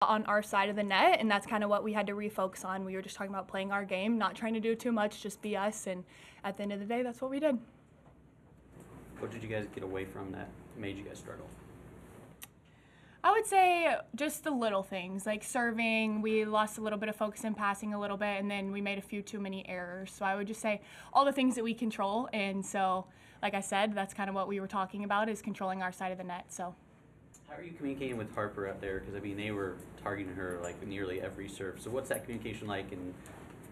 on our side of the net, and that's kind of what we had to refocus on. We were just talking about playing our game, not trying to do too much, just be us, and at the end of the day, that's what we did. What did you guys get away from that made you guys struggle? I would say just the little things, like serving, we lost a little bit of focus in passing a little bit, and then we made a few too many errors. So I would just say all the things that we control, and so, like I said, that's kind of what we were talking about, is controlling our side of the net. So. How are you communicating with Harper out there? Because, I mean, they were targeting her like nearly every serve. So what's that communication like, and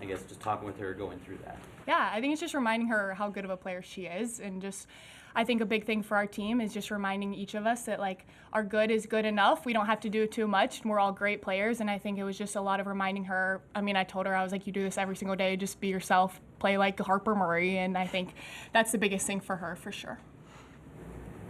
I guess just talking with her, going through that? Yeah, I think it's just reminding her how good of a player she is, and just I think a big thing for our team is just reminding each of us that like our good is good enough. We don't have to do too much. We're all great players, and I think it was just a lot of reminding her. I mean, I told her, I was like, you do this every single day, just be yourself, play like Harper Murray, and I think that's the biggest thing for her, for sure.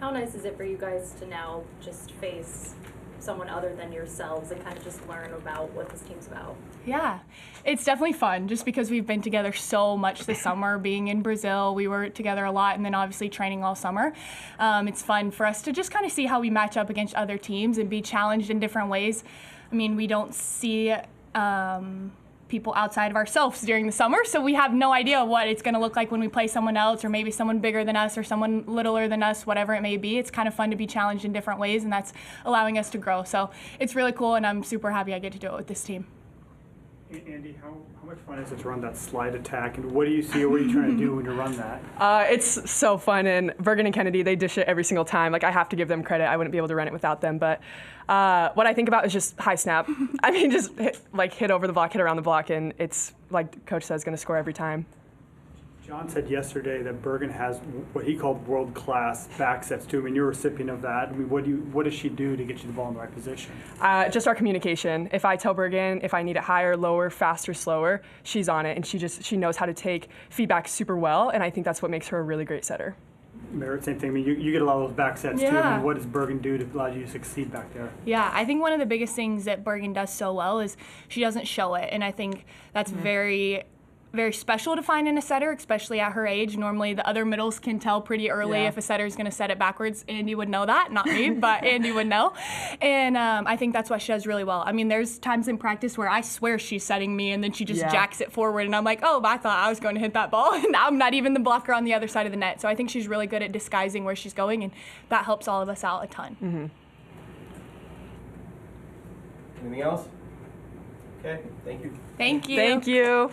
How nice is it for you guys to now just face someone other than yourselves and kind of just learn about what this team's about? Yeah, it's definitely fun just because we've been together so much this summer. Being in Brazil, we were together a lot, and then obviously training all summer. It's fun for us to just kind of see how we match up against other teams and be challenged in different ways. I mean, we don't see people outside of ourselves during the summer, so we have no idea what it's going to look like when we play someone else, or maybe someone bigger than us or someone littler than us, whatever it may be. It's kind of fun to be challenged in different ways, and that's allowing us to grow. So it's really cool, and I'm super happy I get to do it with this team. Andy, how much fun is it to run that slide attack, and what do you see, or what are you trying to do when you run that? It's so fun, and Bergen and Kennedy, they dish it every single time. Like, I have to give them credit. I wouldn't be able to run it without them, but what I think about is just high snap. I mean, just hit over the block, hit around the block, and it's, like Coach says, going to score every time. John said yesterday that Bergen has what he called world-class back sets too. I mean, you're a recipient of that. I mean, what does she do to get you the ball in the right position? Just our communication. If I tell Bergen if I need it higher, lower, faster, slower, she's on it, and she knows how to take feedback super well, and I think that's what makes her a really great setter. Merritt, same thing. I mean, you get a lot of those back sets too. I mean, what does Bergen do to allow you to succeed back there? Yeah, I think one of the biggest things that Bergen does so well is she doesn't show it, and I think that's very special to find in a setter, especially at her age. Normally the other middles can tell pretty early if a setter is going to set it backwards. Andy would know that, not me, but Andy would know. And I think that's what she does really well. I mean, there's times in practice where I swear she's setting me, and then she just jacks it forward, and I'm like, oh, I thought I was going to hit that ball, and now I'm not even the blocker on the other side of the net. So I think she's really good at disguising where she's going, and that helps all of us out a ton. Mm-hmm. Anything else? Okay, thank you. Thank you. Thank you.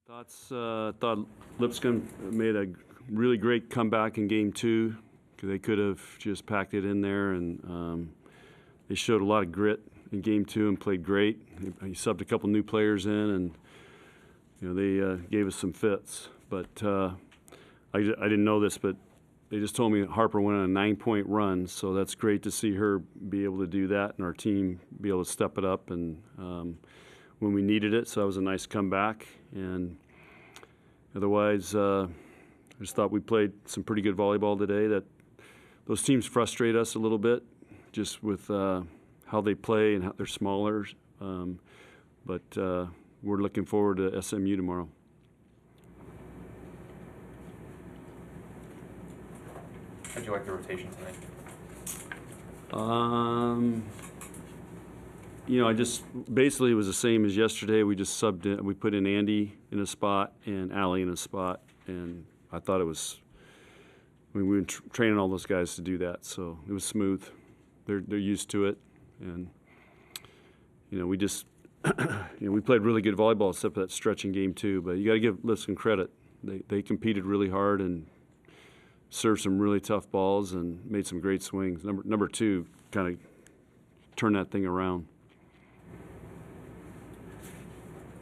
Thought Lipscomb made a really great comeback in game 2. They could have just packed it in there, and they showed a lot of grit in game 2 and played great. He subbed a couple new players in, and they gave us some fits. But I didn't know this, but they just told me that Harper went on a 9-point run, so that's great to see her be able to do that and our team be able to step it up and when we needed it. So that was a nice comeback. And otherwise, I just thought we played some pretty good volleyball today. That those teams frustrate us a little bit, just with how they play and how they're smaller. But we're looking forward to SMU tomorrow. How'd you like the rotation tonight? I just basically it was the same as yesterday. We just subbed in. We put in Andy in a spot and Allie in a spot, and I thought it was. We've been training all those guys to do that, so it was smooth. They're used to it, and we just we played really good volleyball except for that stretch in game 2. But you got to give Lipscomb credit. They competed really hard and served some really tough balls and made some great swings. Number 2 kind of turned that thing around.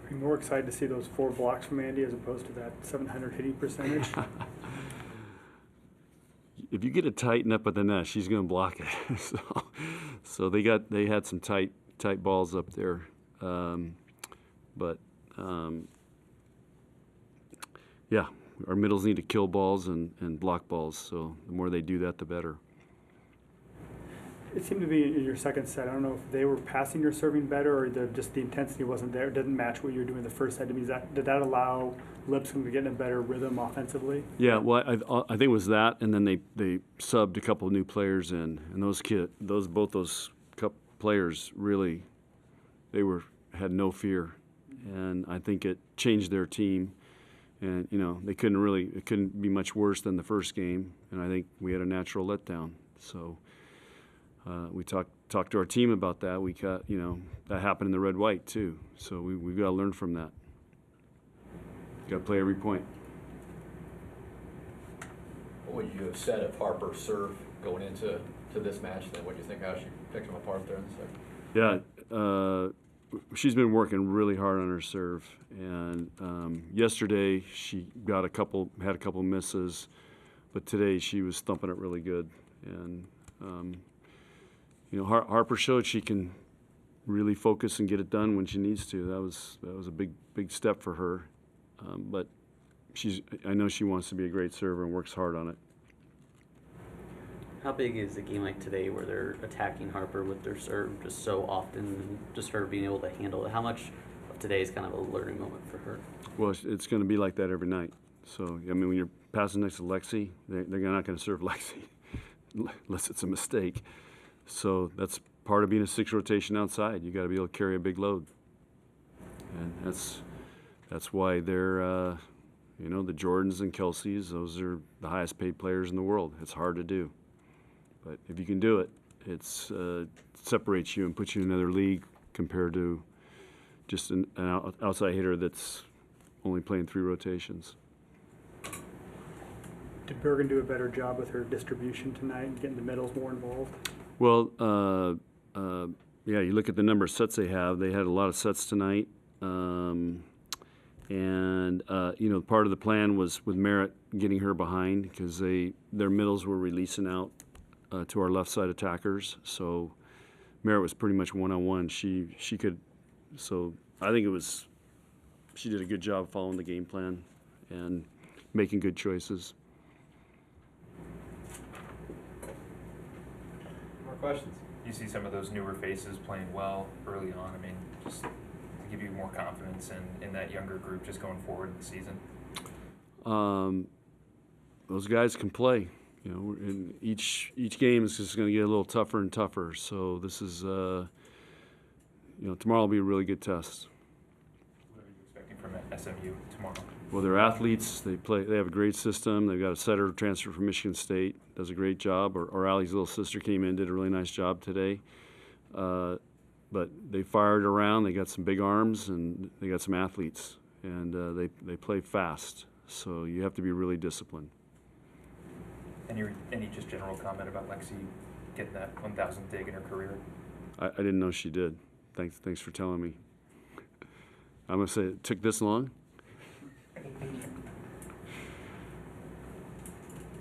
Are you more excited to see those 4 blocks from Andy as opposed to that 700 hitting percentage? If you get it tightened up at the net, she's going to block it. so they had some tight balls up there, yeah, our middles need to kill balls and block balls. So the more they do that, the better. It seemed to be in your second set. I don't know if they were passing or serving better, or just the intensity wasn't there. It didn't match what you were doing the first set. I mean, did that allow Lipscomb to get in a better rhythm offensively? Yeah, well, I think it was that, and then they subbed a couple of new players in, and both those players really, had no fear, and I think it changed their team, and it couldn't be much worse than the first game, and I think we had a natural letdown. So we talked to our team about that. We got that happened in the red-white too, so we've got to learn from that. Got to play every point. What would you have said if Harper served going into this match? Then what do you think how she picked him apart there in the second? Yeah, she's been working really hard on her serve, and yesterday she had a couple misses, but today she was thumping it really good. And Harper showed she can really focus and get it done when she needs to. That was a big step for her. But I know she wants to be a great server and works hard on it. How big is a game like today where they're attacking Harper with their serve just so often, and just her being able to handle it? How much of today is kind of a learning moment for her? Well, it's going to be like that every night. So, I mean, when you're passing next to Lexi, they're not going to serve Lexi unless it's a mistake. So that's part of being a 6 rotation outside. You got to be able to carry a big load, and that's why they're, the Jordans and Kelseys, those are the highest paid players in the world. It's hard to do. But if you can do it, it separates you and puts you in another league compared to just an outside hitter that's only playing 3 rotations. Did Bergen do a better job with her distribution tonight and getting the middles more involved? Well, yeah, you look at the number of sets they have. They had a lot of sets tonight. Part of the plan was with Merritt getting her behind because their middles were releasing out to our left side attackers. So Merritt was pretty much one-on-one. She could. So I think she did a good job following the game plan and making good choices. More questions? You see some of those newer faces playing well early on. I mean, just to give you more confidence in that younger group just going forward in the season. Those guys can play. And each game is just going to get a little tougher and tougher. So this is, tomorrow will be a really good test. What are you expecting from SMU tomorrow? Well, they're athletes. They have a great system. They've got a setter transfer from Michigan State, does a great job. Or Allie's little sister came in, did a really nice job today. But they fired around. They got some big arms and they got some athletes. and they play fast. So you have to be really disciplined. Any just general comment about Lexi getting that 1,000th dig in her career? I didn't know she did. Thanks for telling me. I'm gonna say it took this long.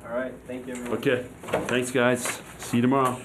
All right, thank you, everyone. Okay, thanks guys. See you tomorrow.